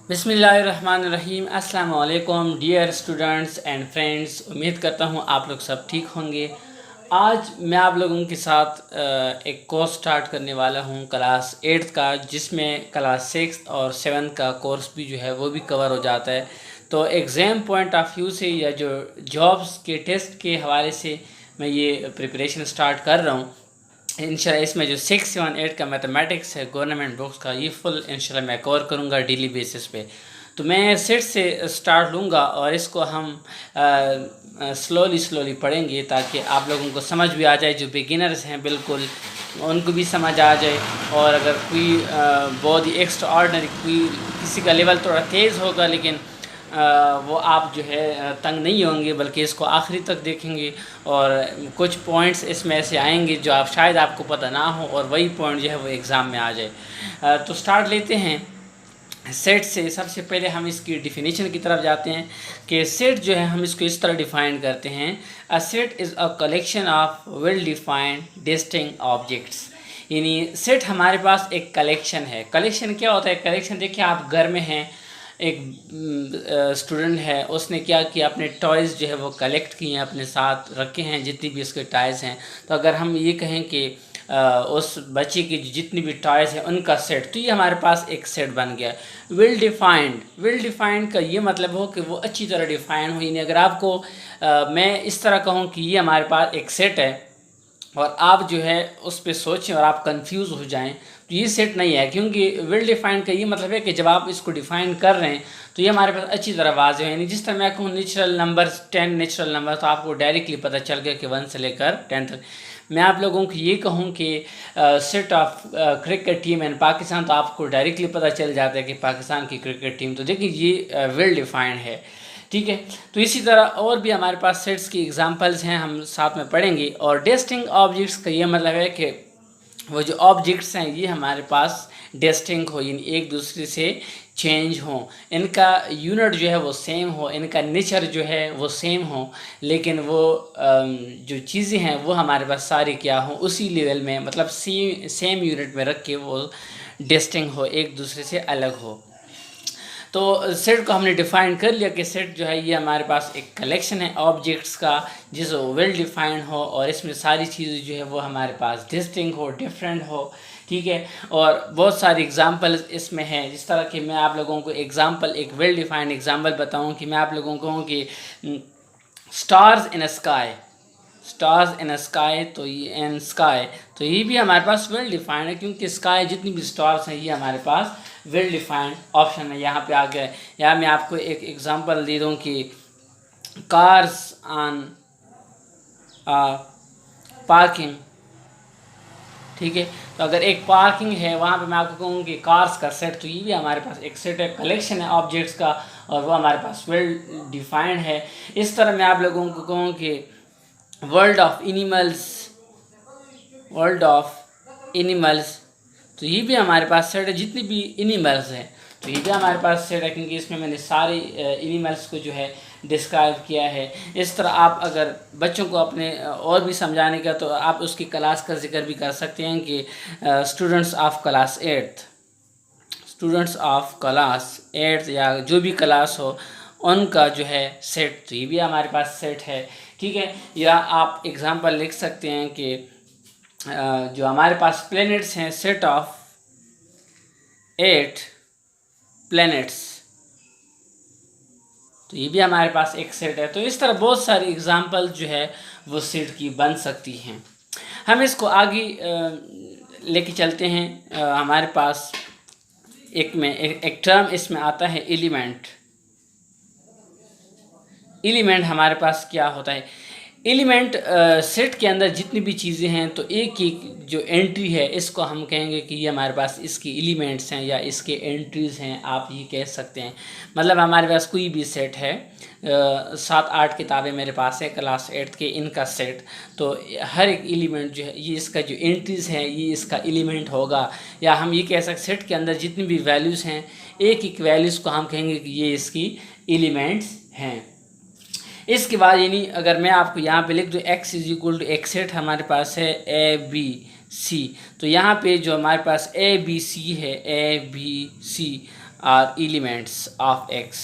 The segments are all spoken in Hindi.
बिस्मिल्लाहिर्रहमानिर्रहीम। अस्सलाम वालेकुम डियर स्टूडेंट्स एंड फ्रेंड्स। उम्मीद करता हूँ आप लोग सब ठीक होंगे। आज मैं आप लोगों के साथ एक कोर्स स्टार्ट करने वाला हूँ क्लास 8th का, जिसमें क्लास 6 और 7 का कोर्स भी जो है वो भी कवर हो जाता है। तो एग्ज़ाम पॉइंट ऑफ व्यू से या जो जॉब्स के टेस्ट के हवाले से मैं ये प्रिपरेशन स्टार्ट कर रहा हूँ। इंशाल्लाह इसमें जो 6, 7, 8 का मैथमेटिक्स है गवर्नमेंट बुक्स का, ये फुल इंशाल्लाह मैं कवर करूँगा डेली बेसिस पे। तो मैं सेट से स्टार्ट लूँगा और इसको हम स्लोली पढ़ेंगे ताकि आप लोगों को समझ भी आ जाए। जो बिगिनर्स हैं बिल्कुल उनको भी समझ आ जाए, और अगर कोई बहुत ही एक्स्ट्रा ऑर्डनरी कोई किसी का लेवल थोड़ा तेज़ होगा, लेकिन वो आप जो है तंग नहीं होंगे, बल्कि इसको आखिरी तक देखेंगे और कुछ पॉइंट्स इसमें ऐसे आएंगे जो आप शायद आपको पता ना हो, और वही पॉइंट जो है वो एग्ज़ाम में आ जाए। तो स्टार्ट लेते हैं सेट से। सबसे पहले हम इसकी डिफिनीशन की तरफ जाते हैं कि सेट जो है हम इसको इस तरह डिफ़ाइन करते हैं। A set is a collection of well defined distinct objects. यानी सेट हमारे पास एक कलेक्शन है। कलेक्शन क्या होता है? कलेक्शन देखिए, आप घर में हैं, एक स्टूडेंट है, उसने क्या किया, अपने टॉयज़ जो है वो कलेक्ट किए हैं, अपने साथ रखे हैं जितनी भी उसके टॉयज़ हैं। तो अगर हम ये कहें कि उस बच्चे की जितनी भी टॉयज़ हैं उनका सेट, तो ये हमारे पास एक सेट बन गया। वेल डिफाइंड का ये मतलब हो कि वो अच्छी तरह डिफ़ाइन हो। यानी अगर आपको मैं इस तरह कहूँ कि ये हमारे पास एक सेट है और आप जो है उस पे सोचें और आप कंफ्यूज हो जाएं, तो ये सेट नहीं है। क्योंकि वेल डिफाइंड का ये मतलब है कि जब आप इसको डिफ़ाइन कर रहे हैं तो ये हमारे पास अच्छी तरह वाज़ेह है। यानी जिस तरह मैं कहूँ नेचुरल नंबर्स, 10 नेचुरल नंबर, तो आपको डायरेक्टली पता चल गया कि 1 से लेकर 10 तक। मैं आप लोगों को ये कहूँ कि सेट ऑफ क्रिकेट टीम इन पाकिस्तान, तो आपको डायरेक्टली पता चल जाता है कि पाकिस्तान की क्रिकेट टीम। तो देखिए ये वेल डिफाइंड है, ठीक है। तो इसी तरह और भी हमारे पास सेट्स की एग्जांपल्स हैं, हम साथ में पढ़ेंगे। और डिस्टिंक्ट ऑब्जेक्ट्स का ये मतलब है कि वो जो ऑब्जेक्ट्स हैं ये हमारे पास डिस्टिंक्ट हो, यानी एक दूसरे से चेंज हो, इनका यूनिट जो है वो सेम हो, इनका नेचर जो है वो सेम हो, लेकिन वो जो चीज़ें हैं वो हमारे पास सारी क्या हो, उसी लेवल में, मतलब सेम यूनिट में रख के वो डिस्टिंक्ट हो, एक दूसरे से अलग हो। तो सेट को हमने डिफ़ाइन कर लिया कि सेट जो है ये हमारे पास एक कलेक्शन है ऑब्जेक्ट्स का, जिसको वेल डिफाइंड हो और इसमें सारी चीज़ें जो है वो हमारे पास डिस्टिंक्ट हो, डिफरेंट हो, ठीक है। और बहुत सारी एग्जांपल्स इसमें हैं। जिस तरह कि मैं आप लोगों को एग्जांपल, एक वेल डिफाइंड एग्जांपल बताऊं कि मैं आप लोगों को कहूँ कि स्टार्स इन स्काई, स्टार्स इन स्काई, तो ये इन स्काई, तो ये भी हमारे पास वेल डिफाइंड है, क्योंकि स्काई जितनी भी स्टार्स हैं ये हमारे पास वेल डिफाइंड ऑप्शन है। यहाँ पे आ गया। यहाँ मैं आपको एक एग्जांपल दे दूँ कि कार्स ऑन पार्किंग, ठीक है। तो अगर एक पार्किंग है वहाँ पे मैं आपको कहूँ कि कार्स का सेट, तो ये भी हमारे पास एक सेट है, कलेक्शन है ऑब्जेक्ट्स का, और वो हमारे पास वेल डिफाइंड है। इस तरह मैं आप लोगों को कहूँ कि world of animals, world of animals, तो ये भी हमारे पास सेट है। जितनी भी एनिमल्स हैं तो ये भी हमारे पास सेट है, क्योंकि इसमें मैंने सारे एनिमल्स को जो है डिस्क्राइब किया है। इस तरह आप अगर बच्चों को अपने और भी समझाने का, तो आप उसकी क्लास का जिक्र भी कर सकते हैं कि students of class 8th, students of class 8th या जो भी क्लास हो उनका जो है सेट, तो ये भी हमारे पास सेट है, ठीक है। या आप एग्जांपल लिख सकते हैं कि जो हमारे पास प्लैनेट्स हैं, सेट ऑफ 8 प्लैनेट्स, तो ये भी हमारे पास एक सेट है। तो इस तरह बहुत सारी एग्जांपल जो है वो सेट की बन सकती हैं। हम इसको आगे लेके चलते हैं। हमारे पास एक टर्म इसमें आता है एलिमेंट। एलिमेंट हमारे पास क्या होता है? एलिमेंट सेट के अंदर जितनी भी चीज़ें हैं, तो एक एक जो एंट्री है इसको हम कहेंगे कि ये हमारे पास इसकी एलिमेंट्स हैं या इसके एंट्रीज़ हैं, आप ये कह सकते हैं। मतलब हमारे पास कोई भी सेट है, 7-8 किताबें मेरे पास है क्लास 8th के, इनका सेट, तो हर एक एलिमेंट जो है ये इसका जो एंट्रीज़ है ये इसका एलिमेंट होगा। या हम ये कह सकते सेट के अंदर जितनी भी वैल्यूज़ हैं, एक एक वैल्यूज़ को हम कहेंगे कि ये इसकी एलिमेंट्स हैं। इसके बाद यानी अगर मैं आपको यहाँ पे लिख दूँ x इज इक्वल टू एक सेट हमारे पास है ए बी सी, तो यहाँ पे जो हमारे पास ए बी सी है, A B C, are elements of X,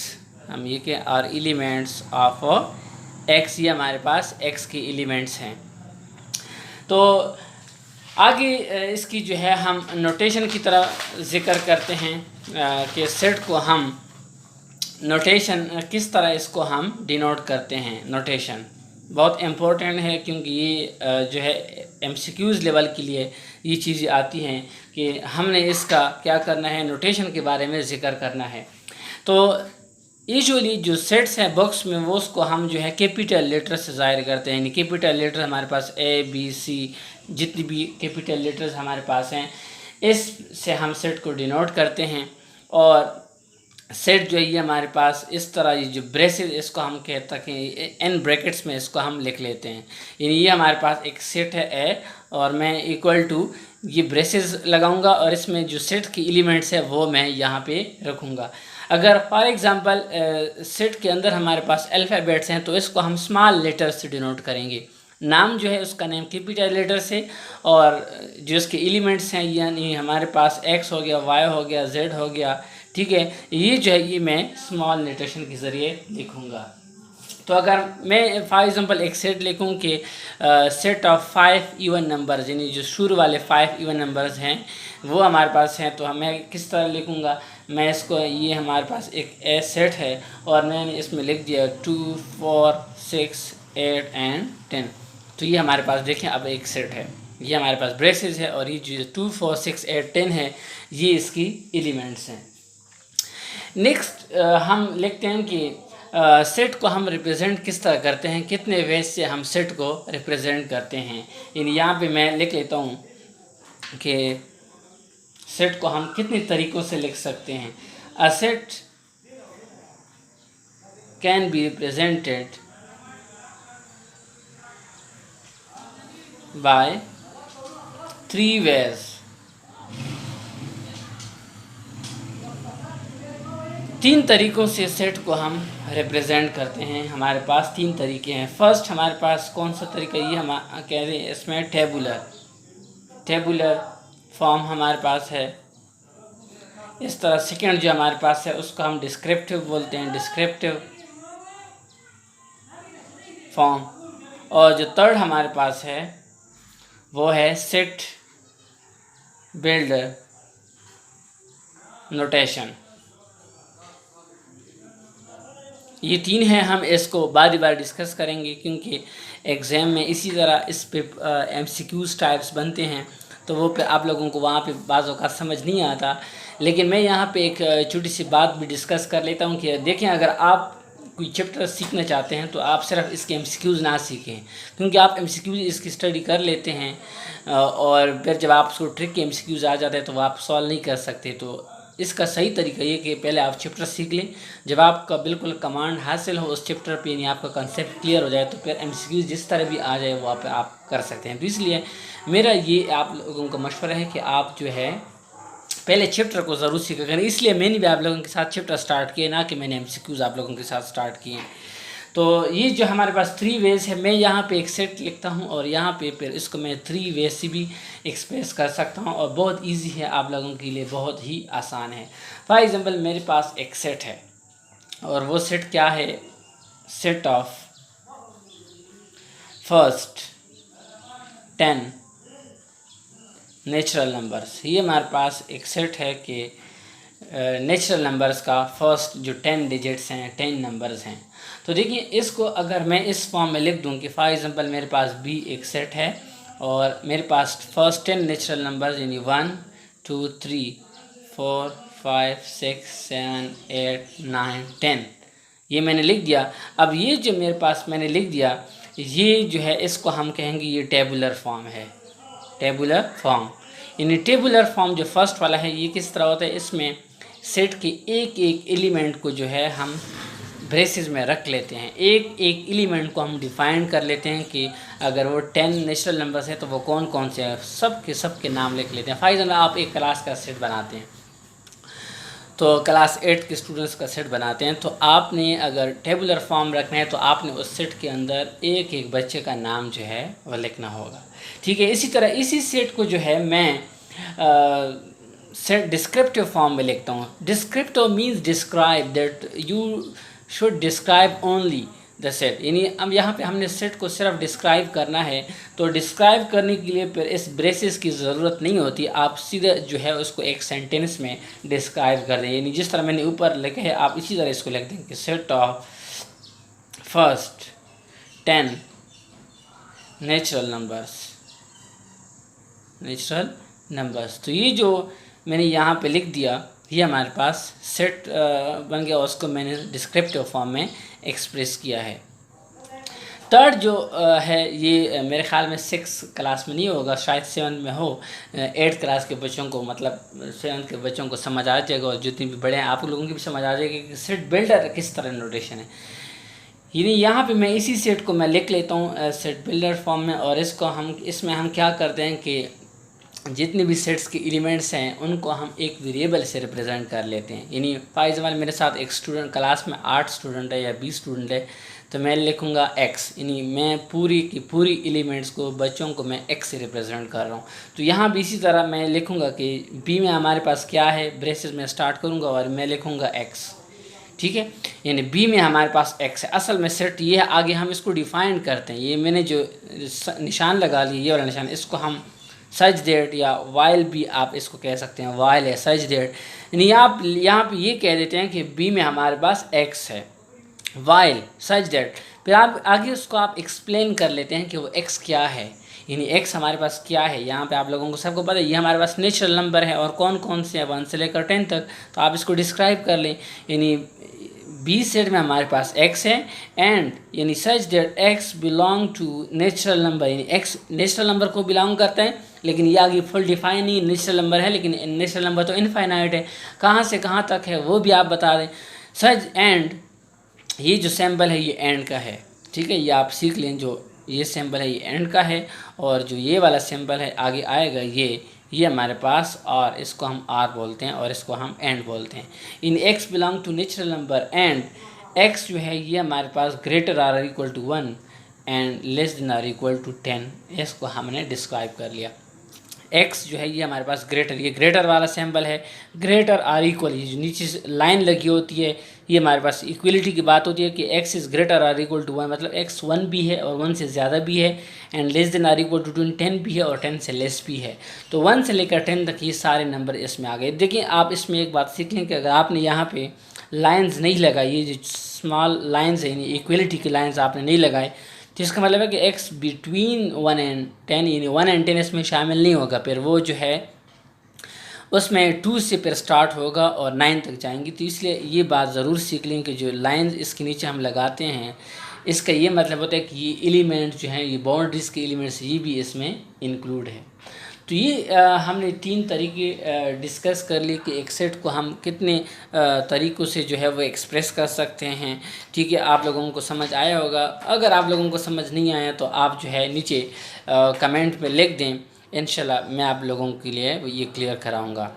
हम ये कि आर एलिमेंट्स ऑफ एक्स, ये हमारे पास एक्स के एलिमेंट्स हैं। तो आगे इसकी जो है हम नोटेशन की तरह ज़िक्र करते हैं कि सेट को हम नोटेशन किस तरह इसको हम डिनोट करते हैं। नोटेशन बहुत इम्पोर्टेंट है क्योंकि ये जो है एमसीक्यूज़ लेवल के लिए ये चीज़ें आती हैं कि हमने इसका क्या करना है, नोटेशन के बारे में ज़िक्र करना है। तो यूजुअली जो सेट्स हैं बॉक्स में वो उसको हम जो है कैपिटल लेटर से ज़ाहिर करते हैं, यानी कैपिटल लेटर हमारे पास ए बी सी जितनी भी कैपिटल लेटर्स हमारे पास हैं इससे हम सेट को डिनोट करते हैं। और सेट जो है ये हमारे पास इस तरह ये जो ब्रेसेस इसको हम कहते हैं कि एन ब्रैकेट्स में इसको हम लिख लेते हैं, यानी ये हमारे पास एक सेट है ए और मैं इक्वल टू ये ब्रेसेस लगाऊंगा और इसमें जो सेट की एलिमेंट्स है वो मैं यहाँ पे रखूँगा। अगर फॉर एग्ज़ाम्पल सेट के अंदर हमारे पास अल्फ़ाबेट्स हैं तो इसको हम स्मॉल लेटर से डिनोट करेंगे। नाम जो है उसका नेम कैपिटल लेटर से और जो इसके एलिमेंट्स हैं यानी हमारे पास एक्स हो गया, वाई हो गया, जेड हो गया, ठीक है, ये जो है ये मैं स्मॉल नोटेशन के ज़रिए लिखूँगा। तो अगर मैं फॉर एग्ज़ाम्पल एक सेट लिखूँ कि सेट ऑफ 5 इवन नंबर्स, यानी जो शुरू वाले 5 इवन नंबर्स हैं वो हमारे पास हैं, तो मैं किस तरह लिखूँगा, मैं इसको ये हमारे पास एक ए सेट है और मैंने इसमें लिख दिया 2 4 6 8 एंड 10। तो ये हमारे पास देखें अब एक सेट है, ये हमारे पास ब्रेसेस है और ये जो 2 4 6 8 10 है ये इसकी एलिमेंट्स हैं। नेक्स्ट हम लिखते हैं कि सेट को हम रिप्रेजेंट किस तरह करते हैं, कितने वेज से हम सेट को रिप्रेजेंट करते हैं। यानी यहाँ पे मैं लिख लेता हूँ कि सेट को हम कितने तरीक़ों से लिख सकते हैं। A set can be represented by 3 ways. 3 तरीक़ों से सेट को हम रिप्रेजेंट करते हैं। हमारे पास 3 तरीके हैं। फर्स्ट हमारे पास कौन सा तरीका, ये हम कह रहे हैं इसमें टेबुलर फॉर्म हमारे पास है इस तरह। सेकंड जो हमारे पास है उसको हम डिस्क्रिप्टिव बोलते हैं, डिस्क्रिप्टिव फॉर्म। और जो थर्ड हमारे पास है वो है सेट बिल्डर नोटेशन। ये 3 हैं, हम इसको बारी बारी डिस्कस करेंगे क्योंकि एग्ज़ाम में इसी तरह इस पे एमसीक्यूज़ टाइप्स बनते हैं तो वो पे आप लोगों को वहाँ पे बाज़ औक़ात समझ नहीं आता। लेकिन मैं यहाँ पे एक छोटी सी बात भी डिस्कस कर लेता हूँ कि देखें, अगर आप कोई चैप्टर सीखना चाहते हैं तो आप सिर्फ इसके एमसीक्यूज़ ना सीखें, क्योंकि आप एमसीक्यूज़ इसकी स्टडी कर लेते हैं और फिर जब आप उसको ट्रिक के एमसीक्यूज़ आ जाते हैं तो आप सॉल्व नहीं कर सकते। तो इसका सही तरीका ये कि पहले आप चैप्टर सीख लें, जब आपका बिल्कुल कमांड हासिल हो उस चैप्टर पे, यानी आपका कंसेप्ट क्लियर हो जाए तो फिर एमसीक्यूज़ जिस तरह भी आ जाए वो आप कर सकते हैं। तो इसलिए मेरा ये आप लोगों का मशवरा है कि आप जो है पहले चैप्टर को ज़रूर सीखा करें। इसलिए मैंने भी आप लोगों के साथ चैप्टर स्टार्ट किए, ना कि मैंने एमसीक्यूज़ आप लोगों के साथ स्टार्ट किए। तो ये जो हमारे पास 3 वेज है, मैं यहाँ पे एक सेट लिखता हूँ और यहाँ पे फिर इसको मैं 3 वेज से भी एक्सप्रेस कर सकता हूँ और बहुत इजी है, आप लोगों के लिए बहुत ही आसान है। फॉर एग्ज़ाम्पल मेरे पास एक सेट है और वो सेट क्या है, set of first 10 natural numbers. ये हमारे पास एक सेट है कि नेचुरल नंबर्स का फर्स्ट जो 10 डिजिट्स हैं, 10 नंबर्स हैं। तो देखिए, इसको अगर मैं इस फॉर्म में लिख दूं कि फॉर एग्ज़ाम्पल मेरे पास बी एक सेट है और मेरे पास फर्स्ट 10 नेचुरल नंबर्स यानी 1 2 3 4 5 6 7 8 9 10 ये मैंने लिख दिया। अब ये जो मेरे पास मैंने लिख दिया, ये जो है इसको हम कहेंगे ये टेबुलर फॉर्म है, टेबुलर फॉर्म। यानी टेबुलर फॉर्म जो फर्स्ट वाला है ये किस तरह होता है, इसमें सेट के एक एक एलिमेंट को जो है हम ब्रेसेस में रख लेते हैं, एक एक एलिमेंट को हम डिफ़ाइन कर लेते हैं कि अगर वो 10 नेचुरल नंबर्स है तो वो कौन कौन से हैं, सब के नाम लिख लेते हैं। फॉर एग्जाम्पल आप एक क्लास का सेट बनाते हैं तो क्लास 8 के स्टूडेंट्स का सेट बनाते हैं, तो आपने अगर टेबुलर फॉर्म रखना है तो आपने उस सेट के अंदर एक एक बच्चे का नाम जो है वह लिखना होगा। ठीक है, इसी तरह इसी सेट को जो है मैं सेट डिस्क्रिप्टिव फॉर्म में लिखता हूँ। Descriptive means describe, that you should describe only the set, यानी अब यहाँ पे हमने सेट को सिर्फ डिस्क्राइब करना है। तो डिस्क्राइब करने के लिए फिर इस ब्रेसेस की ज़रूरत नहीं होती, आप सीधे जो है उसको एक सेंटेंस में डिस्क्राइब कर दें, यानी जिस तरह मैंने ऊपर लिखा है आप इसी तरह इसको लिख दें कि set of first 10 natural numbers. तो ये जो मैंने यहाँ पे लिख दिया ये हमारे पास सेट बन गया, उसको मैंने डिस्क्रिप्टिव फॉर्म में एक्सप्रेस किया है। थर्ड जो है ये मेरे ख्याल में 6 क्लास में नहीं होगा, शायद 7 में हो। 8 क्लास के बच्चों को, मतलब 7 के बच्चों को समझ आ जाएगा, और जितने भी बड़े हैं आप लोगों की भी समझ आ जाएगी कि सेट बिल्डर किस तरह नोटेशन है। यानी यहाँ पे मैं इसी सेट को मैं लिख लेता हूँ सेट बिल्डर फॉर्म में, और इसमें हम क्या करते हैं कि जितने भी सेट्स के एलिमेंट्स हैं उनको हम एक वेरिएबल से रिप्रेजेंट कर लेते हैं। यानी फॉर एग्जाम्पल मेरे साथ एक स्टूडेंट क्लास में 8 स्टूडेंट है या 20 स्टूडेंट है, तो मैं लिखूँगा x, यानी मैं पूरी की पूरी एलिमेंट्स को, बच्चों को मैं x से रिप्रेजेंट कर रहा हूँ। तो यहाँ भी इसी तरह मैं लिखूँगा कि b में हमारे पास क्या है, ब्रेसेस में स्टार्ट करूँगा और मैं लिखूँगा x, ठीक है। यानी b में हमारे पास x है। असल में सेट ये है, आगे हम इसको डिफ़ाइन करते हैं। ये मैंने जो निशान लगा लिया, ये वाला निशान, इसको हम सच डेट या वाइल भी आप इसको कह सकते हैं, वाइल है सच डेट, यानी आप यहाँ पे ये कह देते हैं कि बी में हमारे पास x है, वाइल सच डेट। फिर आप आगे उसको आप एक्सप्लेन कर लेते हैं कि वो x क्या है, यानी x हमारे पास क्या है। यहाँ पे आप लोगों को सबको पता है ये हमारे पास नेचुरल नंबर है, और कौन कौन से हैं 1 से लेकर 10 तक, तो आप इसको डिस्क्राइब कर लें। यानी बी सेट में हमारे पास x है, एंड यानी such that x belong to natural number, यानी x नेचुरल नंबर को बिलोंग करता है, लेकिन ये आगे फुल डिफाइन नहीं नेचुरल नंबर है, लेकिन नेचुरल नंबर तो इनफाइनाइट है, कहाँ से कहाँ तक है वो भी आप बता दें। सच एंड, ये जो सैम्पल है ये एंड का है, ठीक है, ये आप सीख लें, जो ये सैम्पल है ये एंड का है, और जो ये वाला सैम्पल है आगे आएगा ये हमारे पास, और इसको हम आर बोलते हैं और इसको हम एंड बोलते हैं। In x belong to natural number, and x जो है ये हमारे पास greater or equal to 1 and less than or equal to 10, इसको हमने डिस्क्राइब कर लिया। x जो है ये हमारे पास ग्रेटर, ये ग्रेटर वाला सैम्पल है, ग्रेटर आर इक्वल, ये जो नीचे लाइन लगी होती है ये हमारे पास इक्वलिटी की बात होती है कि x is greater or equal to 1, मतलब x 1 भी है और 1 से ज़्यादा भी है, and less than or equal to 10 भी है और 10 से लेस भी है। तो 1 से लेकर 10 तक ये सारे नंबर इसमें आ गए। देखिए आप इसमें एक बात सीख लें कि अगर आपने यहाँ पे लाइन्स नहीं लगाई, ये जो स्मॉल लाइन्स है यानी इक्वलिटी की लाइन्स आपने नहीं लगाए, तो इसका मतलब है कि x बिटवीन 1 एंड 10, यानी 1 एंड 10 इसमें शामिल नहीं होगा, फिर वो जो है उसमें 2 से फिर स्टार्ट होगा और 9 तक जाएंगी। तो इसलिए ये बात ज़रूर सीख लें कि जो लाइंस इसके नीचे हम लगाते हैं इसका ये मतलब होता है कि ये एलिमेंट जो हैं, ये बाउंड्रीज के एलिमेंट्स ये भी इसमें इंक्लूड है। तो ये हमने 3 तरीके डिस्कस कर लिए कि एक सेट को हम कितने तरीक़ों से जो है वो एक्सप्रेस कर सकते हैं, ठीक है। आप लोगों को समझ आया होगा। अगर आप लोगों को समझ नहीं आया तो आप जो है नीचे कमेंट में लिख दें, इंशाल्लाह मैं आप लोगों के लिए ये क्लियर कराऊंगा।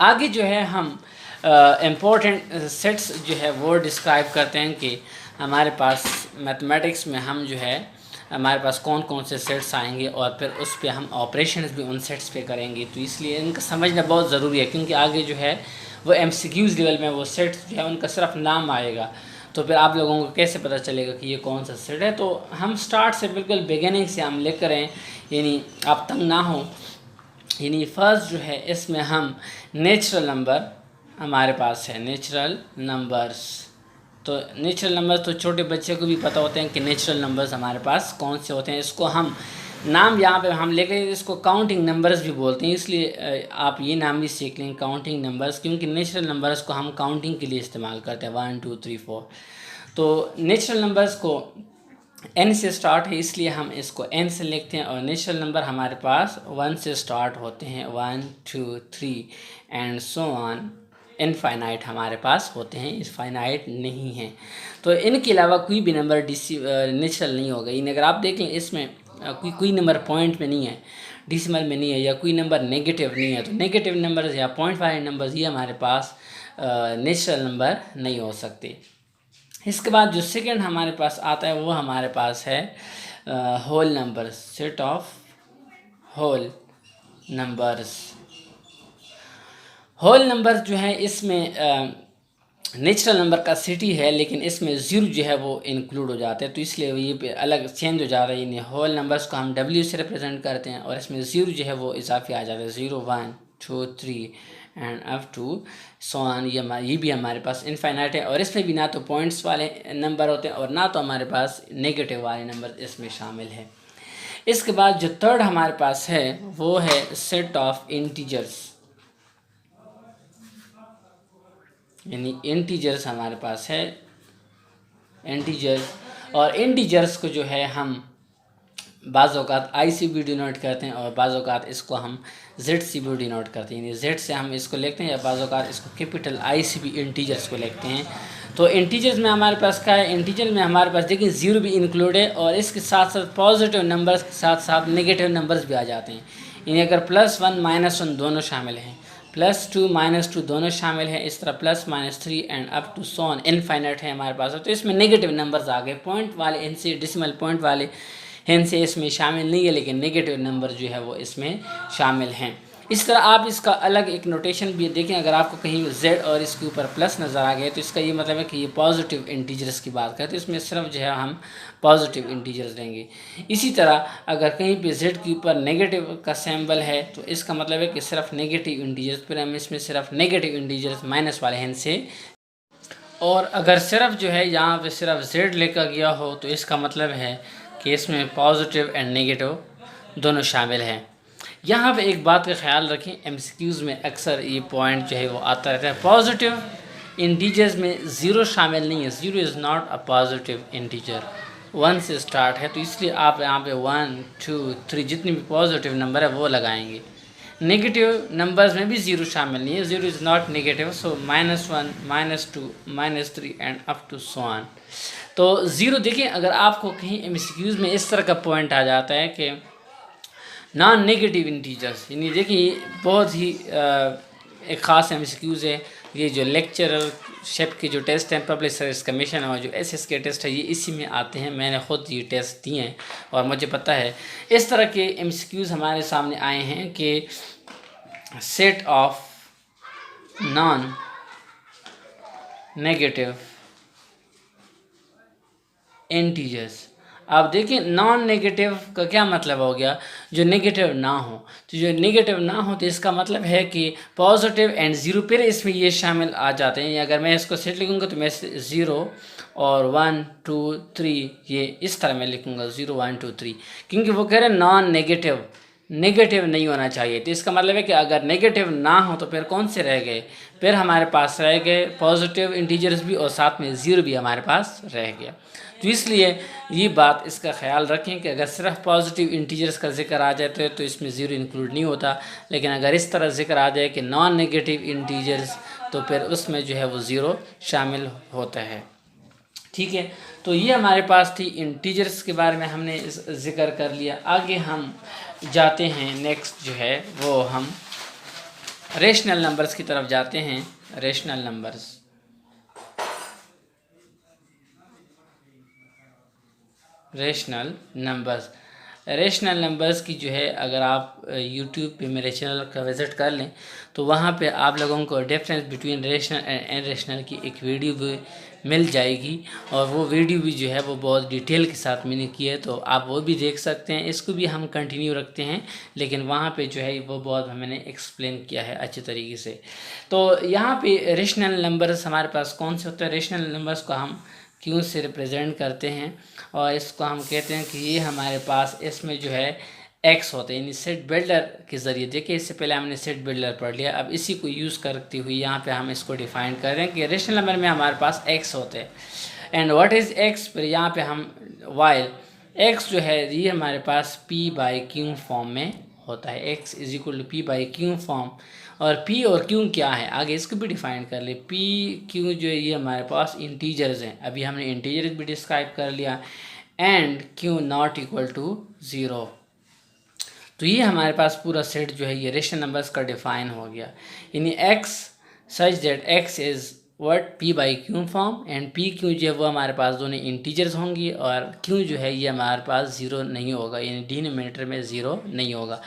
आगे जो है हम इम्पोर्टेंट सेट्स जो है वो डिस्क्राइब करते हैं कि हमारे पास मैथमेटिक्स में हम जो है हमारे पास कौन कौन से सेट्स आएंगे, और फिर उस पर हम ऑपरेशंस भी उन सेट्स पे करेंगे। तो इसलिए इनका समझना बहुत ज़रूरी है, क्योंकि आगे जो है वो MCQs लेवल में वो सेट्स जो है उनका सिर्फ नाम आएगा, तो फिर आप लोगों को कैसे पता चलेगा कि ये कौन सा सेट है। तो हम स्टार्ट से बिल्कुल बिगिनिंग से हम लेकर आएँ, यानी आप तंग ना हो। यानी फर्स्ट जो है इसमें हम नेचुरल नंबर हमारे पास है, नेचुरल नंबर्स। तो नेचुरल नंबर्स तो छोटे बच्चे को भी पता होते हैं कि नेचुरल नंबर्स हमारे पास कौन से होते हैं। इसको हम नाम यहाँ पे हम लेके इसको काउंटिंग नंबर्स भी बोलते हैं, इसलिए आप ये नाम भी सीख लें काउंटिंग नंबर्स, क्योंकि नेचुरल नंबर्स को हम काउंटिंग के लिए इस्तेमाल करते हैं 1 2 3 4। तो नेचुरल नंबर्स को n से स्टार्ट है इसलिए हम इसको n से लिखते हैं, और नेचुरल नंबर हमारे पास 1 से स्टार्ट होते हैं, 1 2 3 एंड सो ऑन, इनफाइनाइट हमारे पास होते हैं, इनफाइनाइट नहीं है। तो इनके अलावा कोई भी नंबर नेचुरल नहीं होगा। इन अगर आप देखें इसमें कोई नंबर पॉइंट में नहीं है, डिसिमल में नहीं है, या कोई नंबर नेगेटिव नहीं है, तो नेगेटिव नंबर्स या पॉइंट वाले नंबर्स ये हमारे पास नेचुरल नंबर नहीं हो सकते। इसके बाद जो सेकंड हमारे पास आता है वो हमारे पास है whole numbers, set of whole numbers. Whole number जो है इसमें नेचुरल नंबर का सिटी है, लेकिन इसमें ज़ीरो जो है वो इंक्लूड हो जाता है, तो इसलिए ये पे अलग चेंज हो जाता है। यानी होल नंबर्स को हम W से रिप्रेजेंट करते हैं और इसमें ज़ीरो जो है वो इजाफी आ जाता है, 0 1 2 3 and up to so on. ये भी हमारे पास इनफाइनाइट है और इसमें भी ना तो पॉइंट्स वाले नंबर होते हैं और ना तो हमारे पास नेगेटिव वाले नंबर इसमें शामिल है। इसके बाद जो थर्ड हमारे पास है वो है सेट ऑफ इंटीजर्स, यानी इंटीजर्स हमारे पास है इंटीजर्स। और इंटीजर्स को जो है हम बाज़ औक़ात आई से भी डिनोट करते हैं और बाज़ औक़ात इसको हम जेड से भी डिनोट करते हैं, यानी जेड से हम इसको लिखते हैं या बाज़ औक़ात इसको कैपिटल आई से भी इंटीजर्स को लिखते हैं। तो इंटीजर्स में हमारे पास क्या है, इंटीजर में हमारे पास देखिए ज़ीरो भी इंक्लूड है और इसके साथ साथ पॉजिटिव नंबर्स के साथ साथ नेगेटिव नंबर्स भी आ जाते हैं। यानी अगर +1 -1 दोनों शामिल हैं, +2 -2 दोनों शामिल हैं, इस तरह +-3 and up to so on infinite है हमारे पास। तो इसमें नेगेटिव नंबर्स आ गए, पॉइंट वाले इनसे डेसिमल पॉइंट वाले इनसे इसमें शामिल नहीं है, लेकिन नेगेटिव नंबर जो है वो इसमें शामिल हैं। इस तरह आप इसका अलग एक नोटेशन भी देखें, अगर आपको कहीं z और इसके ऊपर प्लस नज़र आ गए तो इसका ये मतलब है कि ये पॉजिटिव इंटीजर्स की बात करते हैं, तो इसमें सिर्फ जो है हम पॉजिटिव इंटीजर्स लेंगे। इसी तरह अगर कहीं पे z के ऊपर नेगेटिव का सिंबल है तो इसका मतलब है कि सिर्फ नेगेटिव इंटीजर्स, फिर हम इसमें सिर्फ नेगेटिव इंटीजर्स माइनस वाले हैं से। और अगर सिर्फ जो है यहाँ पे सिर्फ z लेकर गया हो तो इसका मतलब है कि इसमें पॉजिटिव एंड नेगेटिव दोनों शामिल हैं। यहाँ पे एक बात का ख्याल रखें, एमसीक्यूज़ में अक्सर ये पॉइंट जो है वो आता रहता है, पॉजिटिव इंटीजर्स में ज़ीरो शामिल नहीं है, zero is not a positive integer, 1 से स्टार्ट है, तो इसलिए आप यहाँ पे 1 2 3 जितने भी पॉजिटिव नंबर है वो लगाएंगे। नेगेटिव नंबर्स में भी ज़ीरो शामिल नहीं है, zero is not negative, so -1 -2 -3 and up to so on. तो ज़ीरो देखिए, अगर आपको कहीं एमसीक्यूज़ में इस तरह का पॉइंट आ जाता है कि नॉन नेगेटिव इंटीजर्स, यानी देखिए बहुत ही एक ख़ास एमसीक्यूज़ है, ये जो लेक्चरर शेप के जो टेस्ट हैं पब्लिक सर्विस कमीशन और जो एसएस के टेस्ट है ये इसी में आते हैं, मैंने ख़ुद ये टेस्ट दिए हैं और मुझे पता है। इस तरह के एमसीक्यूज़ हमारे सामने आए हैं कि set of non negative integers. आप देखिए नॉन नेगेटिव का क्या मतलब हो गया, जो नेगेटिव ना हो, तो जो नेगेटिव ना हो तो इसका मतलब है कि पॉजिटिव एंड ज़ीरो फिर इसमें ये शामिल आ जाते हैं। अगर मैं इसको सेट लिखूँगा तो मैं 0 और 1 2 3 ये इस तरह मैं लिखूँगा 0 1 2 3, क्योंकि वो कह रहे हैं नॉन नेगेटिव, नेगेटिव नहीं होना चाहिए। तो इसका मतलब है कि अगर नेगेटिव ना हो तो फिर कौन से रह गए, फिर हमारे पास रह गए पॉजिटिव इंटीजर्स भी और साथ में ज़ीरो भी हमारे पास रह गया। तो इसलिए ये बात इसका ख्याल रखें कि अगर सिर्फ पॉजिटिव इंटीजर्स का जिक्र आ जाए तो इसमें ज़ीरो इंक्लूड नहीं होता, लेकिन अगर इस तरह जिक्र आ जाए कि नॉन नेगेटिव इंटीजर्स तो फिर उसमें जो है वो ज़ीरो शामिल होता है। ठीक है, तो ये हमारे पास थी इंटीजर्स के बारे में हमने जिक्र कर लिया। आगे हम जाते हैं, नेक्स्ट जो है वो हम रेशनल नंबर्स की तरफ जाते हैं। रेशनल नंबर्स, रेशनल नंबर्स की जो है अगर आप यूट्यूब पे मेरे चैनल का विज़िट कर लें तो वहाँ पे आप लोगों को difference between rational and irrational की एक वीडियो भी मिल जाएगी और वो वीडियो भी जो है वो बहुत डिटेल के साथ मैंने की है, तो आप वो भी देख सकते हैं। इसको भी हम कंटिन्यू रखते हैं, लेकिन वहाँ पे जो है वो बहुत मैंने एक्सप्लेन किया है अच्छे तरीके से। तो यहाँ पे रेशनल नंबर्स हमारे पास कौन से होते हैं, रेशनल नंबर्स को हम क्यों से रिप्रेजेंट करते हैं और इसको हम कहते हैं कि ये हमारे पास इसमें जो है एक्स होते हैं, यानी सेट बिल्डर के ज़रिए। देखिए इससे पहले हमने सेट बिल्डर पढ़ लिया, अब इसी को यूज़ करते हुए यहाँ पे हम इसको डिफ़ाइन कर रहे हैं कि रेशनल नंबर में हमारे पास एक्स होते हैं। एंड व्हाट इज़ एक्स, फिर यहाँ पे हम वाइल एक्स जो है ये हमारे पास p/q फॉर्म में होता है, X is equal to p/q form. और p और q क्या है आगे इसको भी डिफ़ाइन कर ले। p q जो है ये हमारे पास इंटीजर्स हैं, अभी हमने इंटीजर्स भी डिस्क्राइब कर लिया। And q not equal to 0, तो ये हमारे पास पूरा सेट जो है ये रेशनल नंबर्स का डिफ़ाइन हो गया। यानी x such that x is what p/q form and p q जो है वो हमारे पास दोनों इंटीजर्स होंगी और q जो है ये हमारे पास ज़ीरो नहीं होगा, यानी डिनोमिनेटर में ज़ीरो नहीं होगा।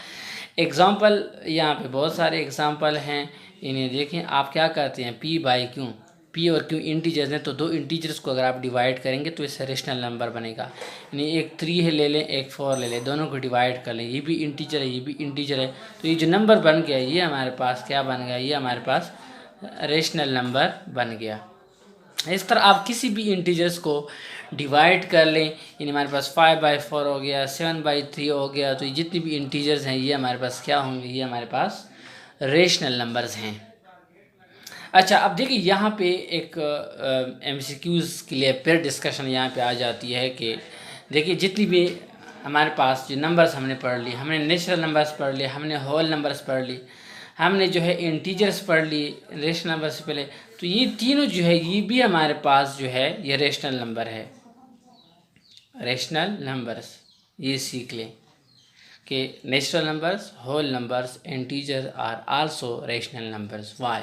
एग्ज़ाम्पल यहाँ पे बहुत सारे एग्ज़ाम्पल हैं इन्हें देखें, आप क्या करते हैं, पी बाई क्यू, पी और क्यू इंटीजर्स हैं, तो दो इंटीजर्स को अगर आप डिवाइड करेंगे तो इससे रेशनल नंबर बनेगा। यानी एक 3 है ले लें, एक 4 ले लें, दोनों को डिवाइड कर लें, ये भी इंटीजर है, ये भी इंटीजर है, तो ये जो नंबर बन गया ये हमारे पास क्या बन गया, ये हमारे पास रेशनल नंबर बन गया। इस तरह आप किसी भी इंटीजर्स को डिवाइड कर लें, यानी हमारे पास 5/4 हो गया, 7/3 हो गया, तो ये जितनी भी इंटीजर्स हैं ये हमारे पास क्या होंगे, ये हमारे पास रेशनल नंबर्स हैं। अच्छा, अब देखिए यहाँ पे एक MCQs के लिए फिर डिस्कशन यहाँ पे आ जाती है कि देखिए जितनी भी हमारे पास जो नंबर्स हमने पढ़ ली, हमने नेचुरल नंबर्स पढ़ लिए, हमने होल नंबर्स पढ़ ली, हमने जो है इंटीजर्स पढ़ ली रेशनल नंबर से पहले, तो ये तीनों जो है ये भी हमारे पास जो है ये रेशनल नंबर है। रेशनल नंबर्स ये सीख लें कि natural numbers, whole numbers, integer are also rational numbers. Why?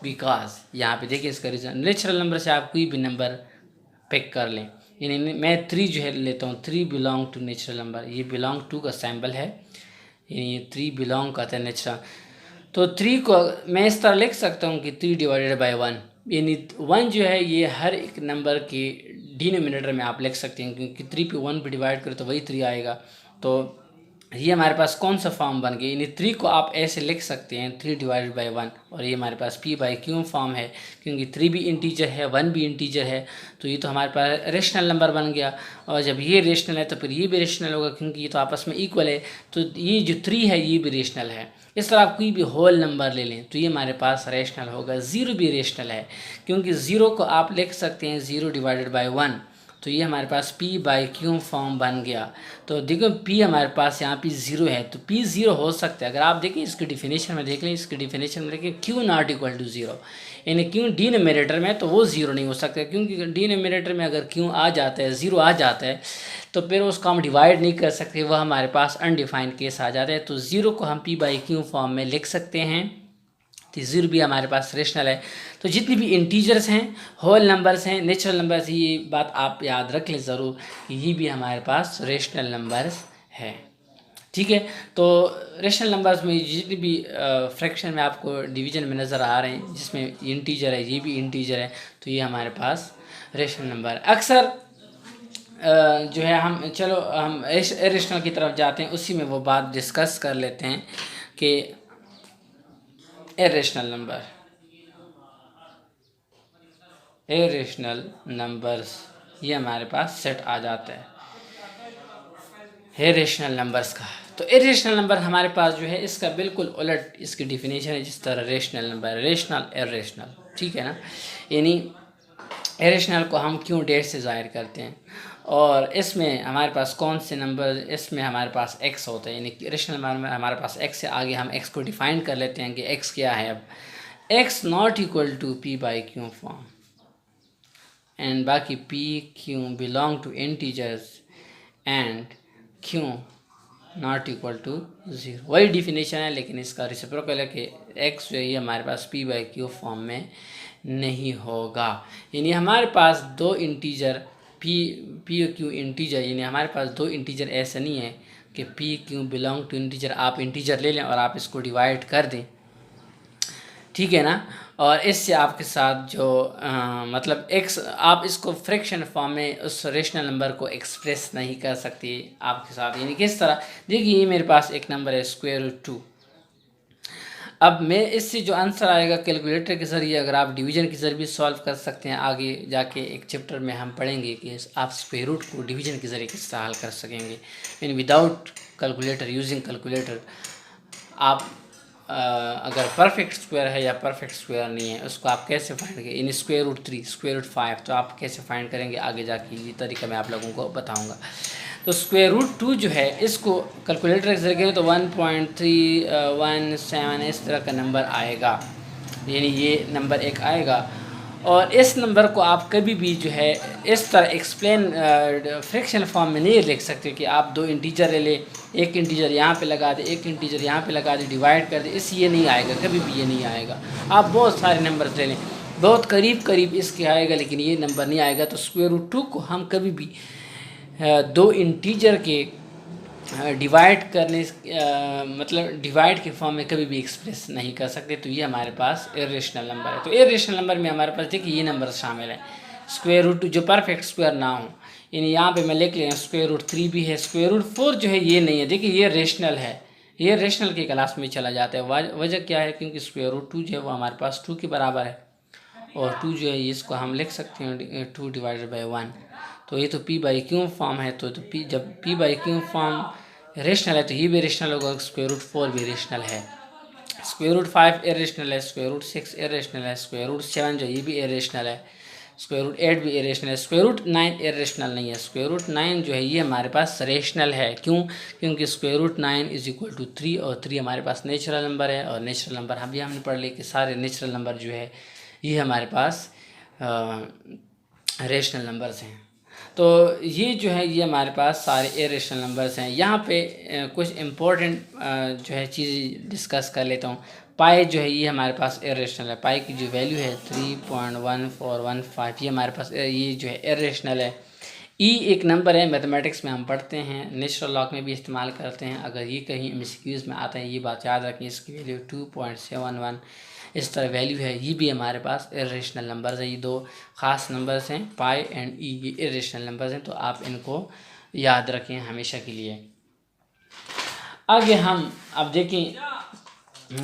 Because यहाँ पे देखिए इसका रीज़न, नेचुरल नंबर से आप कोई भी नंबर पिक कर लें, यानी मैं 3 जो है लेता हूँ, 3 बिलोंग टू नेचुरल नंबर, ये बिलोंग टू का सैम्बल है, यानी 3 बिलोंग करता है नेचुरल, तो 3 को मैं इस तरह लिख सकता हूँ कि 3 डिवाइडेड बाई 1, यानी 1 जो है ये हर एक नंबर के डिनोमिनेटर में आप लिख सकते हैं, क्योंकि 3 पे 1 पे डिवाइड करें तो वही 3 आएगा, तो ये हमारे पास कौन सा फॉर्म बन गया, यानी 3 को आप ऐसे लिख सकते हैं 3 डिवाइडेड बाई 1, और ये हमारे पास पी बाई क्यू फॉर्म है, क्योंकि 3 भी इंटीजर है, 1 भी इंटीजर है, तो ये तो हमारे पास रेशनल नंबर बन गया, और जब ये रेशनल है तो फिर ये भी रेशनल होगा, क्योंकि ये तो आपस में इक्वल है, तो ये जो 3 है ये भी रेशनल है। इस तरह आप कोई भी होल नंबर ले लें तो ये हमारे पास रेशनल होगा। 0 भी रेशनल है, क्योंकि 0 को आप लिख सकते हैं 0 डिवाइडेड बाई 1, तो ये हमारे पास पी बाई क्यू फॉर्म बन गया। तो देखो पी हमारे पास यहाँ पे 0 है, तो पी 0 हो सकता है। अगर आप देखिए इसकी डिफिनेशन में देख लें, इसकी डिफिनेशन में देखिए क्यू नॉट इक्वल टू 0, यानी क्यू डिनोमिनेटर में तो वो 0 नहीं हो सकता, क्योंकि डिनोमिनेटर में अगर क्यू आ जाता है, 0 आ जाता है, तो फिर उसको हम डिवाइड नहीं कर सकते, वह हमारे पास अनडिफाइंड केस आ जाता है। तो 0 को हम पी बाई क्यू फॉर्म में लिख सकते हैं, तो 0 भी हमारे पास रेशनल है। तो जितनी भी इंटीजर्स हैं, होल नंबर्स हैं, नेचुरल नंबर्स, ये बात आप याद रख लें ज़रूर कि ये भी हमारे पास रेशनल नंबर्स है। ठीक है, तो रेशनल नंबर्स में जितनी भी फ्रैक्शन में आपको डिवीजन में नज़र आ रहे हैं, जिसमें इंटीजर है, ये भी इंटीजर है, तो ये हमारे पास रेशनल नंबर है। अक्सर जो है हम इरेशनल की तरफ जाते हैं, उसी में वो बात डिस्कस कर लेते हैं कि इरेशनल नंबर्स ये हमारे पास सेट आ जाता है इरेशनल नंबर्स का। तो इरेशनल नंबर हमारे पास जो है इसका बिल्कुल उलट इसकी डिफिनेशन है, जिस तरह रेशनल नंबर, रेशनल इरेशनल, ठीक है ना, यानी इरेशनल को हम क्यों डेट से ज़ाहिर करते हैं, और इसमें हमारे पास कौन से नंबर, इसमें हमारे पास x होता है, यानी रेशनल नंबर में हमारे पास x से आगे हम x को डिफ़ाइन कर लेते हैं कि x क्या है। अब x not equal to p by q form, and बाकी p q belong to integers and q not equal to 0, वही डिफिनेशन है, लेकिन इसका रेसिप्रोकल है कि x जो है ये हमारे पास p बाई क्यू फॉर्म में नहीं होगा। यानी हमारे पास दो इंटीजर पी और क्यू इंटीजर, यानी हमारे पास दो इंटीजर ऐसा नहीं है कि p q belong to integer, आप इंटीजर ले लें और आप इसको डिवाइड कर दें, ठीक है ना, और इससे आपके साथ जो मतलब x, आप इसको फ्रैक्शन फॉर्म में उस रेशनल नंबर को एक्सप्रेस नहीं कर सकते आपके साथ। यानी किस तरह, देखिए ये मेरे पास एक नंबर है √2, अब मैं इससे जो आंसर आएगा कैलकुलेटर के ज़रिए, अगर आप डिवीज़न के ज़रिए सॉल्व कर सकते हैं, आगे जाके एक चैप्टर में हम पढ़ेंगे कि आप स्क्वायर रूट को डिवीज़न के ज़रिए किस तरह हल कर सकेंगे। In without calculator, using calculator आप अगर परफेक्ट स्क्वायर है या परफेक्ट स्क्वायर नहीं है उसको आप कैसे फाइंड करेंगे, इन √3, √5, तो आप कैसे फाइंड करेंगे, आगे जाके ये तरीका मैं आप लोगों को बताऊँगा। तो √2 जो है इसको कैलकुलेटर के जरिए तो 1.317 इस तरह का नंबर आएगा, यानी ये नंबर एक आएगा। और इस नंबर को आप कभी भी जो है इस तरह एक्सप्लेन फ्रैक्शन फॉर्म में नहीं लिख सकते कि आप दो इंटीजर ले लें, एक इंटीजर यहाँ पे लगा दे, एक इंटीजर यहाँ पे लगा दे, डिवाइड कर दे, इससे ये नहीं आएगा, कभी भी ये नहीं आएगा। आप बहुत सारे नंबर ले लें, बहुत करीब इसके आएगा, लेकिन ये नंबर नहीं आएगा। तो √2 को हम कभी भी दो इंटीजर के डिवाइड करने मतलब डिवाइड के फॉर्म में कभी भी एक्सप्रेस नहीं कर सकते, तो ये हमारे पास इरेशनल नंबर है। तो इरेशनल नंबर में हमारे पास देखिए ये नंबर शामिल है, स्क्वायर रूट जो परफेक्ट स्क्वायर ना हो, यानी यहाँ पे मैं लिख लें स्क्वायर रूट 3 भी है, स्क्वायर रूट 4 जो है ये नहीं है। देखिए ये रेशनल है, ये रेशनल की क्लास में चला जाता है। वजह क्या है, क्योंकि स्क्वायर रूट 2 जो है वो हमारे पास 2 के बराबर है, और 2 जो है इसको हम लिख सकते हैं 2 डिवाइडेड बाई 1। तो ये तो पी बाई क्यू फॉर्म है, तो पी जब P by q form rational है तो ये भी रेशनल होगा, स्क्वायर रूट 4 भी रेशनल है, स्क्वायर रूट 5 इरेशनल है, स्क्वायर रूट 6 इरेशनल है, स्क्वायर रूट 7 जो ये भी इरेशनल है, स्क्वायर रूट 8 भी इरेशनल है, स्क्वायर रूट 9 इरेशनल नहीं है। स्क्वायर रूट 9 जो है ये हमारे पास रेशनल है, क्यों, क्योंकि square root 9 is equal to 3, और 3 हमारे पास नेचुरल नंबर है, और नेचुरल नंबर हमने पढ़ लिया कि सारे नेचुरल नंबर जो है ये हमारे पास रेशनल नंबर्स हैं। तो ये जो है ये हमारे पास सारे इरेशनल नंबर्स हैं। यहाँ पे कुछ इम्पोर्टेंट जो है चीज़ डिस्कस कर लेता हूँ। पाई जो है ये हमारे पास इरेशनल है, पाई की जो वैल्यू है 3.1415 ये हमारे पास ये जो है इरेशनल है। ई एक नंबर है, मैथमेटिक्स में हम पढ़ते हैं, नेचुरल लॉ में भी इस्तेमाल करते हैं। अगर ये कहीं एमसीक्यूज़ में आता है ये बात याद रखें, इसकी वैल्यू 2.71 इस तरह वैल्यू है। ये भी हमारे पास इरेशनल नंबर्स हैं, ये दो ख़ास नंबर्स हैं, पाई एंड ई, ये इरेशनल नंबर्स हैं, तो आप इनको याद रखें हमेशा के लिए। आगे हम अब देखें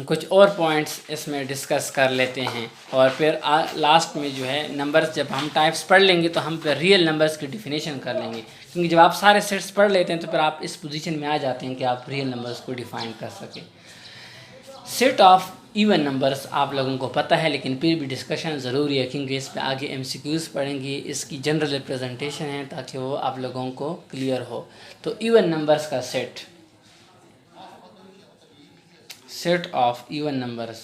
कुछ और पॉइंट्स इसमें डिस्कस कर लेते हैं, और फिर लास्ट में जो है नंबर्स जब हम टाइप्स पढ़ लेंगे तो हम फिर रियल नंबर्स की डिफिनेशन कर लेंगे, क्योंकि जब आप सारे सेट्स पढ़ लेते हैं तो फिर आप इस पोजीशन में आ जाते हैं कि आप रियल नंबर्स को डिफाइन कर सकें। सेट ऑफ इवन नंबर्स आप लोगों को पता है, लेकिन फिर भी डिस्कशन ज़रूरी है, क्योंकि इस पर आगे एमसीक्यूज़ पढ़ेंगे, इसकी जनरल रिप्रेजेंटेशन है ताकि वो आप लोगों को क्लियर हो। तो इवन नंबर्स का set of even numbers,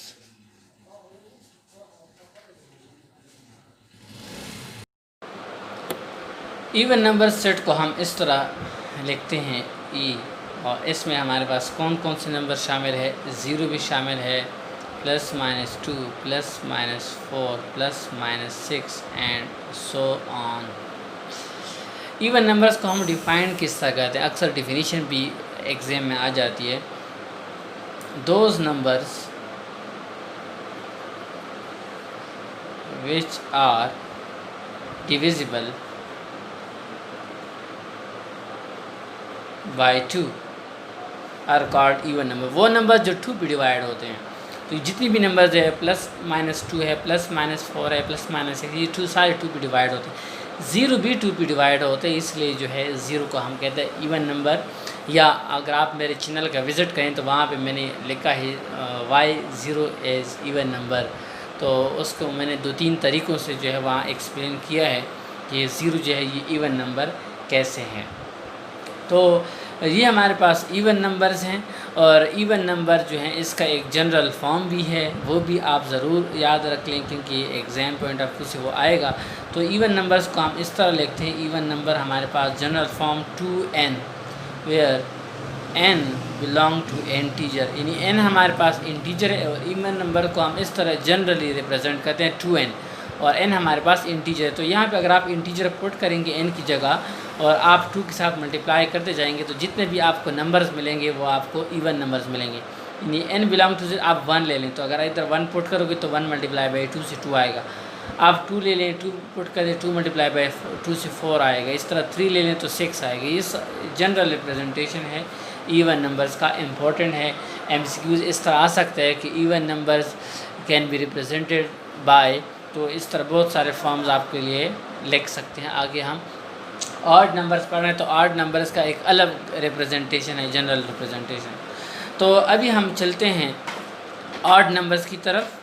even number set को हम इस तरह लिखते हैं ई, और इसमें हमारे पास कौन कौन से नंबर शामिल है, ज़ीरो भी शामिल है, plus minus 2, plus minus 4, plus minus 6 and so on. Even numbers को हम डिफाइन किस तरह करते हैं, अक्सर डिफिनीशन भी एग्ज़ाम में आ जाती है। Those numbers which are divisible by 2 are called even number. वो नंबर जो 2 पे डिवाइड होते हैं, तो जितनी भी नंबर्स है, प्लस माइनस 2 है, प्लस माइनस 4 है, प्लस माइनस 6, ये 2 सारे 2 पे डिवाइड होते हैं। ज़ीरो भी 2 पे डिवाइड होते हैं, इसलिए जो है ज़ीरो को हम कहते हैं इवन नंबर। या अगर आप मेरे चैनल का विज़िट करें तो वहाँ पे मैंने लिखा है why zero as even number, तो उसको मैंने 2-3 तरीक़ों से जो है वहाँ एक्सप्लेन किया है कि ज़ीरो जो है ये इवन नंबर कैसे हैं। तो ये हमारे पास इवन नंबर्स हैं, और इवन नंबर जो है इसका एक जनरल फॉर्म भी है, वो भी आप ज़रूर याद रख लें, क्योंकि एग्ज़ाम पॉइंट ऑफ व्यू से वो आएगा। तो इवन नंबर्स को हम इस तरह लिखते हैं, इवन नंबर हमारे पास general form 2n, where n belong to integer, यानी n हमारे पास इंटीजर है, और इवन नंबर को हम इस तरह जनरली रिप्रेजेंट करते हैं 2n, और n हमारे पास इंटीजर है। तो यहाँ पे अगर आप इंटीजर पुट करेंगे n की जगह, और आप 2 के साथ मल्टीप्लाई करते जाएंगे, तो जितने भी आपको नंबर्स मिलेंगे वो आपको इवन नंबर्स मिलेंगे। यानी n बिलोंग टू से आप 1 ले लें, तो अगर इधर 1 पुट करोगे तो 1 मल्टीप्लाई बाई 2 से 2 आएगा। आप 2 ले लें, 2 पुट करें, 2 मल्टीप्लाई बाई 2 से 4 आएगा। इस तरह 3 ले लें तो 6 आएगा। ये जनरल रिप्रेजेंटेशन है इवन नंबर्स का, इम्पोर्टेंट है। एमसीक्यूज़ इस तरह आ सकता है कि even numbers can be represented bye, तो इस तरह बहुत सारे फॉर्म्स आपके लिए लिख सकते हैं। आगे हम ऑड नंबर्स पढ़ रहे हैं, तो ऑड नंबर्स का एक अलग रिप्रेजेंटेशन है, जनरल रिप्रेजेंटेशन। तो अभी हम चलते हैं ऑड नंबर्स की तरफ।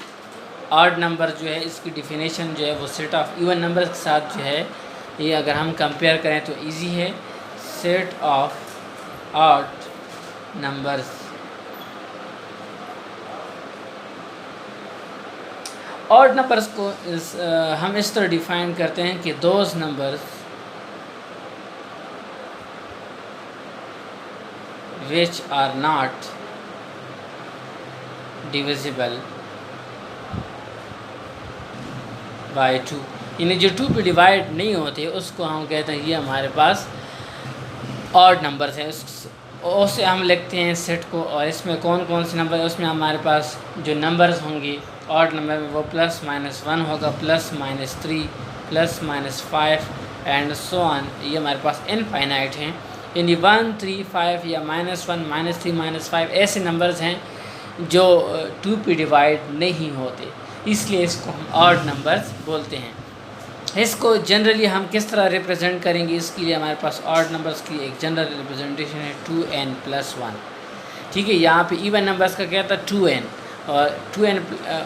ऑड नंबर जो है इसकी डिफिनेशन जो है वो सेट ऑफ इवन नंबर्स के साथ जो है ये अगर हम कंपेयर करें तो इजी है। Set of odd numbers, odd numbers को हम इस तरह डिफाइन करते हैं कि those numbers which are not divisible by 2, यानी जो 2 पे डिवाइड नहीं होते उसको हम कहते हैं ये हमारे पास ऑड नंबर्स हैं। और से हम लिखते हैं सेट को, और इसमें कौन कौन से नंबर है, उसमें हमारे पास जो नंबर्स होंगे ऑड नंबर में वो +-1 होगा, +-3, +-5 एंड सो ऑन। ये हमारे पास इनफाइनाइट हैं, यानी 1, 3, 5 या -1, -3, -5 ऐसे नंबर्स हैं जो 2 पे डिवाइड नहीं होते, इसलिए इसको हम ऑड नंबर्स बोलते हैं। इसको जनरली हम किस तरह रिप्रेजेंट करेंगे, इसके लिए हमारे पास ऑड नंबर्स की एक जनरल रिप्रेजेंटेशन है 2n+1। ठीक है, यहाँ पे इवन नंबर्स का क्या था 2n, और 2n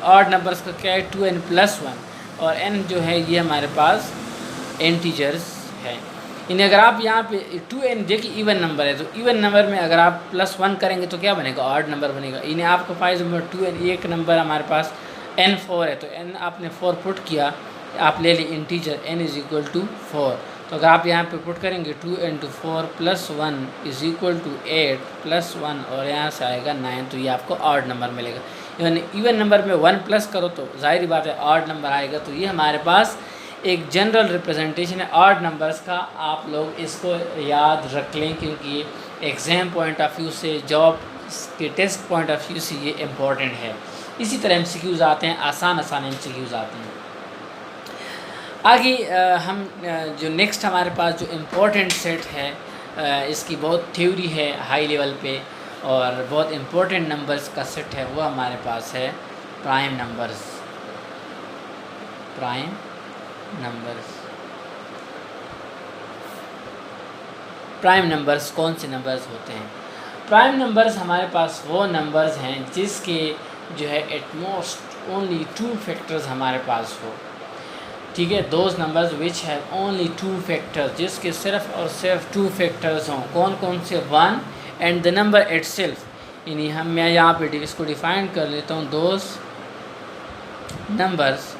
ऑड नंबर्स का क्या है 2n+1, और n जो है ये हमारे पास इंटीजर्स है। इन्हें अगर आप यहाँ पे 2n देखिए इवन नंबर है, तो इवन नंबर में अगर आप +1 करेंगे तो क्या बनेगा, ऑड नंबर बनेगा। इन्हें आपको फाइज नंबर 2n, एक नंबर हमारे पास n4 है, तो n आपने 4 पुट किया, आप ले लें इंटीजर n = 4, तो अगर आप यहाँ पे पुट करेंगे 2n × 4 + 1 = 8 + 1 और यहाँ से आएगा 9, तो ये आपको ऑड नंबर मिलेगा। यानी इवन नंबर में 1 प्लस करो तो जाहिर बात है ऑड नंबर आएगा। तो ये हमारे पास एक जनरल रिप्रेजेंटेशन है ऑड नंबर्स का, आप लोग इसको याद रख लें, क्योंकि एग्ज़ाम पॉइंट ऑफ व्यू से, जॉब के टेस्ट पॉइंट ऑफ व्यू से ये इम्पॉर्टेंट है। इसी तरह MCQs आते हैं, आसान MCQs आते हैं। आगे हम जो नेक्स्ट हमारे पास जो इम्पोर्टेंट सेट है, इसकी बहुत थ्योरी है हाई लेवल पे, और बहुत इम्पोर्टेंट नंबर्स का सेट है, वो हमारे पास है प्राइम नंबर्स। प्राइम नंबर्स कौन से नंबर्स होते हैं? प्राइम नंबर्स हमारे पास वो नंबर्स हैं जिसके जो है एट मोस्ट ओनली 2 फैक्टर्स हमारे पास हो। ठीक है, those numbers which have only 2 factors, जिसके सिर्फ और सिर्फ 2 फैक्टर्स हों। कौन कौन से? 1 एंड द नंबर इटसेल्फ, यानी मैं यहाँ पे इसको डिफाइन कर लेता हूँ, those numbers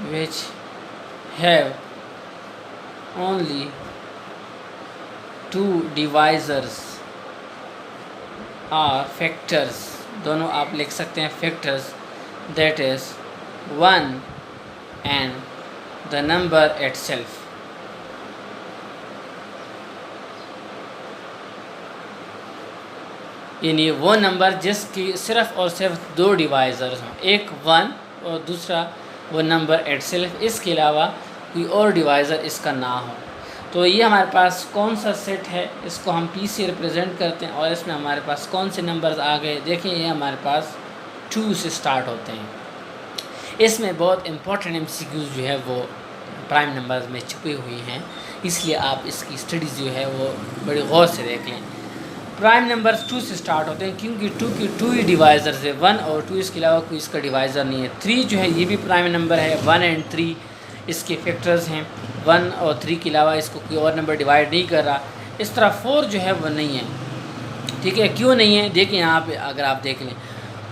which have only 2 divisors or factors, दोनों आप लिख सकते हैं factors, that is 1 and the number itself। यानी वो नंबर जिसकी सिर्फ और सिर्फ 2 डिवाइजर्स हों, एक 1 और दूसरा वो नंबर itself, इसके अलावा कोई और डिवाइज़र इसका ना हो। तो ये हमारे पास कौन सा सेट है, इसको हम P से रिप्रेजेंट करते हैं, और इसमें हमारे पास कौन से नंबर्स आ गए, देखिए ये हमारे पास 2 से स्टार्ट होते हैं। इसमें बहुत इंपॉर्टेंट MCQs जो है वो प्राइम नंबर्स में छुपी हुई हैं, इसलिए आप इसकी स्टडीज़ जो है वो बड़ी गौर से देख लें। प्राइम नंबर्स 2 से स्टार्ट होते हैं, क्योंकि 2 की 2 ही डिवाइज़र्स है, 1 और 2, इसके अलावा कोई इसका डिवाइज़र नहीं है। 3 जो है ये भी प्राइम नंबर है, 1 एंड 3 इसके फैक्टर्स हैं, 1 और 3 के अलावा इसको कोई और नंबर डिवाइड नहीं कर रहा। इस तरह 4 जो है वो नहीं है। ठीक है, क्यों नहीं है? देखिए यहाँ पे अगर आप देख लें,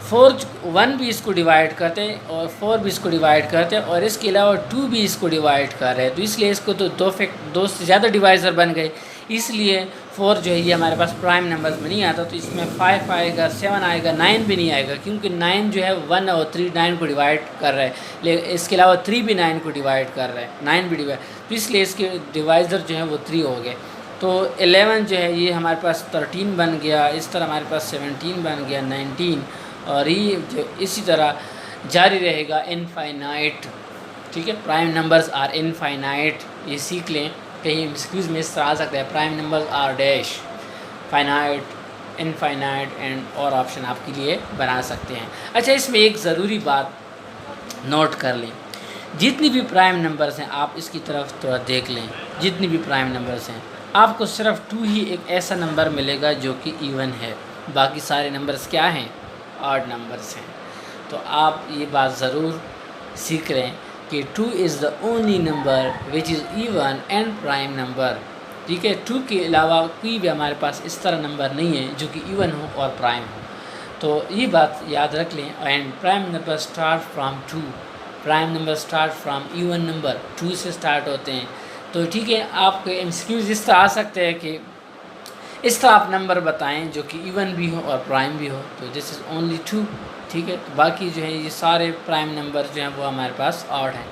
1 भी इसको डिवाइड करते हैं और 4 भी इसको डिवाइड करते हैं, और इसके अलावा 2 भी इसको डिवाइड कर रहे हैं, तो इसलिए इसको तो 2 से ज़्यादा डिवाइज़र बन गए, इसलिए 4 जो है ये हमारे पास प्राइम नंबर्स में नहीं आता। तो इसमें 5 आएगा, 7 आएगा, 9 भी नहीं आएगा, क्योंकि 9 जो है 1 और 3 9 को डिवाइड कर रहा है, लेकिन इसके अलावा 3 भी 9 को डिवाइड कर रहा है, 9 भी डिवाइड, तो इसलिए इसके डिवाइज़र जो है वो 3 हो गए। तो 11 जो है ये हमारे पास 13 बन गया, इस तरह हमारे पास 17 बन गया, 19, और ये जो इसी तरह जारी रहेगा इनफाइनाइट। ठीक है, प्राइम नंबर्स आर इनफाइनाइट, ये सीख लें, कहीं MCQs में इस तरह आ सकता है, prime numbers are dash finite, infinite and और ऑप्शन आपके लिए बना सकते हैं। अच्छा, इसमें एक ज़रूरी बात नोट कर लें, जितनी भी प्राइम नंबर्स हैं आप इसकी तरफ थोड़ा देख लें, जितनी भी प्राइम नंबर्स हैं आपको सिर्फ 2 ही एक ऐसा नंबर मिलेगा जो कि इवन है, बाकी सारे नंबर्स क्या हैं, ऑड नंबर्स हैं। तो आप ये बात ज़रूर सीख लें कि 2 is the only number which is even and prime number. ठीक है, 2 के अलावा कोई भी हमारे पास इस तरह नंबर नहीं है जो कि इवन हो और प्राइम हो, तो ये बात याद रख लें। And prime number start from 2, prime number start from even number, 2 से स्टार्ट होते हैं। तो ठीक है, आपको MCQs इस तरह आ सकते हैं कि इस तरह आप नंबर बताएं जो कि इवन भी हो और प्राइम भी हो, तो दिस इज़ ओनली 2। ठीक है, तो बाकी जो है ये सारे प्राइम नंबर जो हैं वो हमारे पास ऑड हैं।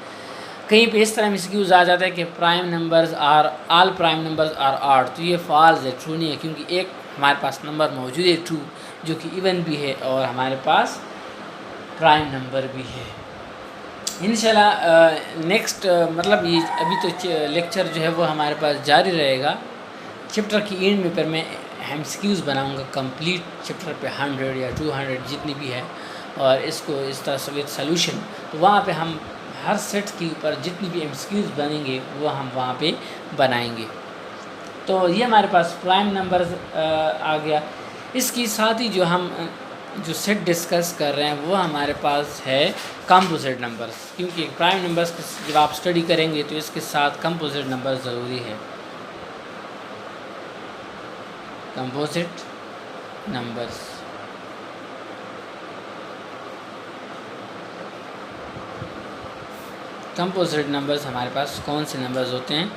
कहीं पे इस तरह MCQs आ जाता है कि prime numbers are all prime numbers are odd, तो ये फॉल्स है, ट्रू नहीं है, क्योंकि एक हमारे पास नंबर मौजूद है ट्रू जो कि इवन भी है और हमारे पास प्राइम नंबर भी है। इंशाल्लाह नेक्स्ट मतलब ये अभी तो लेक्चर जो है वो हमारे पास जारी रहेगा। चैप्टर की एंड में पर मैं MCQs बनाऊंगा कंप्लीट चैप्टर पे 100 या 200 जितनी भी है, और इसको इस तरह से विद सोल्यूशन, तो वहाँ पे हम हर सेट के ऊपर जितनी भी MCQs बनेंगे वो हम वहाँ पे बनाएंगे। तो ये हमारे पास प्राइम नंबर्स आ गया। इसके साथ ही जो सेट डिस्कस कर रहे हैं वो हमारे पास है कंपोजिट नंबर्स, क्योंकि प्राइम नंबर्स जब आप स्टडी करेंगे तो इसके साथ कंपोजिट नंबर ज़रूरी है। कंपोजिट नंबर्स हमारे पास कौन से नंबर्स होते हैं?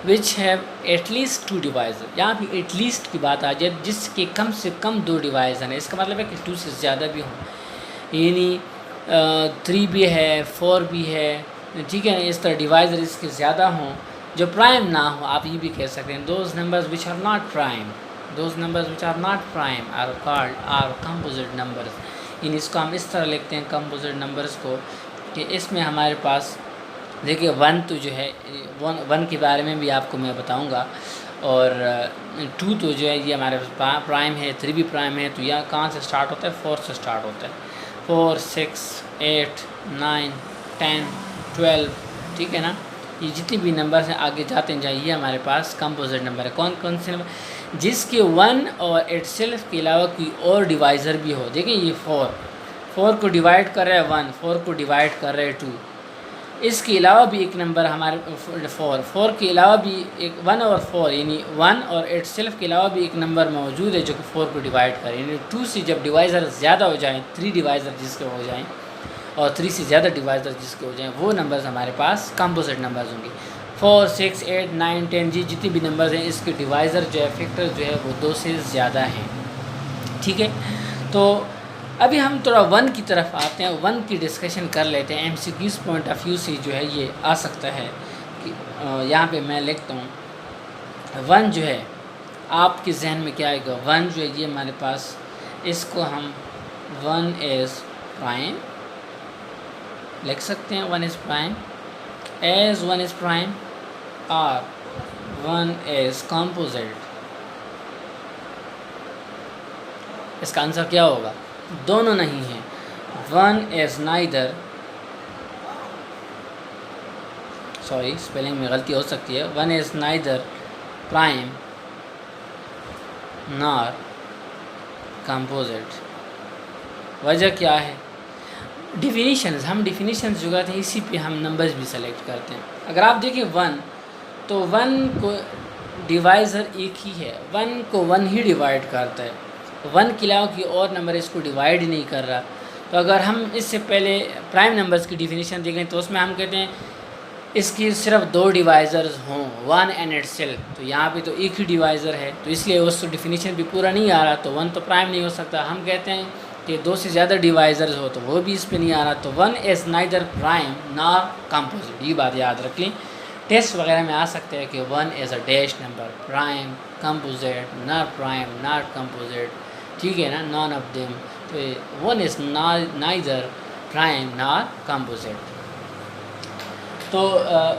Which have at least 2 divisor. यहाँ भी एटलीस्ट की बात आ जाए, जिसके कम से कम 2 डिवाइज़र हैं। इसका मतलब है कि 2 से ज़्यादा भी हों, यानी 3 भी है, 4 भी है, ठीक है। इस तरह डिवाइज़र इसके ज़्यादा हों जो प्राइम ना हो, आप ये भी कह सकते हैं those numbers which are not prime, are called are composite numbers. यानी इसको हम इस तरह लिखते हैं कंपोजिट नंबर्स को कि इसमें हमारे पास देखिए 1 तो जो है 1 के बारे में भी आपको मैं बताऊंगा, और 2 तो जो है ये हमारे पास प्राइम है, 3 भी प्राइम है। तो यह कहाँ से स्टार्ट होता है? 4 से स्टार्ट होता है। 4, 6, 8, 9, 10, 12, ठीक है ना। ये जितने भी नंबर्स हैं आगे जाते हैं जाइए, हमारे पास कंपोजिट नंबर है। कौन कौन से नंबर? जिसके 1 और इटसेल्फ के अलावा कोई और डिवाइज़र भी हो। देखिए ये 4 को डिवाइड कर रहा है 1, 4 को डिवाइड कर रहा है 2। इसके अलावा भी एक नंबर हमारे 4 के अलावा भी एक 1 और 4, यानी 1 और इटसेल्फ के अलावा भी एक नंबर मौजूद है जो कि 4 को डिवाइड करे। यानी 2 से जब डिवाइज़र ज़्यादा हो जाएं, 3 डिवाइज़र जिसके हो जाएं और 3 से ज़्यादा डिवाइज़र जिसके हो जाएं, वो नंबर्स हमारे पास कंपोजिट नंबर्स होंगे। 4, 6, 8, 9, 10 जी जितनी भी नंबर्स हैं इसके डिवाइज़र जो है फैक्टर जो है वो 2 से ज़्यादा हैं, ठीक है। तो अभी हम थोड़ा 1 की तरफ आते हैं, 1 की डिस्कशन कर लेते हैं। MCQs पॉइंट ऑफ व्यू से जो है ये आ सकता है कि यहाँ पे मैं लिखता हूँ 1 जो है आपके जहन में क्या आएगा? 1 जो है ये हमारे पास, इसको हम 1 इज़ प्राइम लिख सकते हैं। 1 is prime, as 1 is prime, और 1 इज़ कंपोजिट। इसका आंसर क्या होगा? दोनों नहीं है। 1 इज़ नाइदर, सॉरी स्पेलिंग में गलती हो सकती है। 1 is neither prime nor composite. वजह क्या है? डिफिनीशंस, हम डिफिनीशंस जो करते हैं इसी पे हम नंबर्स भी सेलेक्ट करते हैं। अगर आप देखें 1, तो 1 को डिवाइज़र एक ही है, 1 को 1 ही डिवाइड करता है। 1 के अलावा कोई और नंबर इसको डिवाइड ही नहीं कर रहा। तो अगर हम इससे पहले प्राइम नंबर्स की डिफिनीशन देखें तो उसमें हम कहते हैं इसकी सिर्फ 2 डिवाइज़र्स हों, 1 एंड इटसेल्फ। तो यहाँ पे तो एक ही डिवाइज़र है, तो इसलिए उस डिफिनीशन भी पूरा नहीं आ रहा, तो 1 तो प्राइम नहीं हो सकता। हम कहते हैं कि 2 से ज़्यादा डिवाइज़र्स हो, तो वो भी इस पर नहीं आ रहा। तो 1 is neither prime nor composite, ये बात याद रख लें। टेस्ट वगैरह में आ सकते हैं कि 1 is a dash number, prime, composite, not prime, not composite, ठीक है ना, नॉन ऑफ देम। तो 1 is neither prime nor composite. तो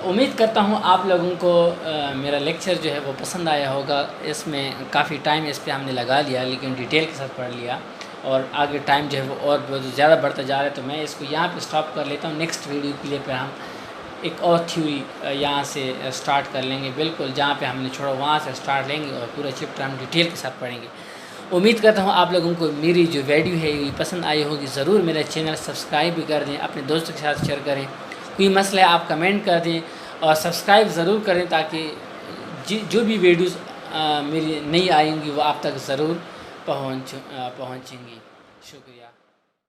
उम्मीद करता हूँ आप लोगों को मेरा लेक्चर जो है वो पसंद आया होगा। इसमें काफ़ी टाइम इस पर हमने लगा लिया, लेकिन डिटेल के साथ पढ़ लिया, और आगे टाइम जो है वो और बहुत ज़्यादा बढ़ता जा रहा है। तो मैं इसको यहाँ पे स्टॉप कर लेता हूँ। नेक्स्ट वीडियो के लिए पर हम एक और थ्योरी यहाँ से स्टार्ट कर लेंगे, बिल्कुल जहाँ पे हमने छोड़ा वहाँ से स्टार्ट लेंगे और पूरा चैप्टर हम डिटेल के साथ पढ़ेंगे। उम्मीद करता हूँ आप लोगों को मेरी जो वीडियो है ये पसंद आई होगी। ज़रूर मेरा चैनल सब्सक्राइब भी कर दें, अपने दोस्तों के साथ शेयर करें। कोई मसला है आप कमेंट कर दें और सब्सक्राइब ज़रूर करें, ताकि जो भी वीडियोस मेरी नई आएंगी वो आप तक ज़रूर पहुँचेंगी। शुक्रिया।